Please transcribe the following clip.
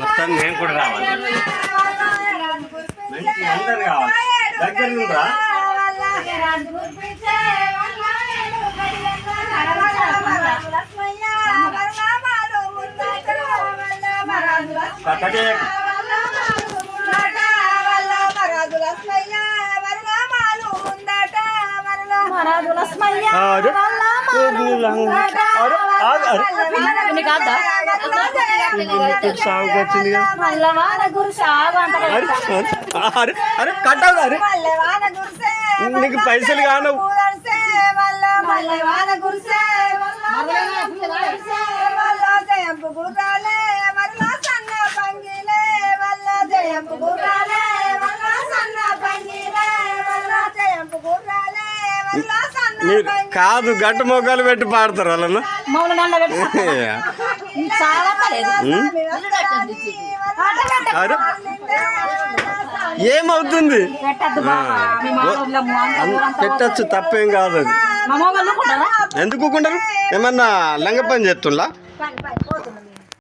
మొత్తం నేను కూడా రావాలి. అందరు కావాలి. దగ్గర నుండా సాగు వచ్చింది. అరే కట్టాలి. అరే నీకు పైసలు కాను. మీరు కాదు గట్టు మొగ్గాలు పెట్టి పాడతారు వాళ్ళను. ఏమవుతుంది పెట్టచ్చు, తప్పేం కాదు. అది ఎందుకు ఏమన్నా లంగ పని చేస్తున్నా?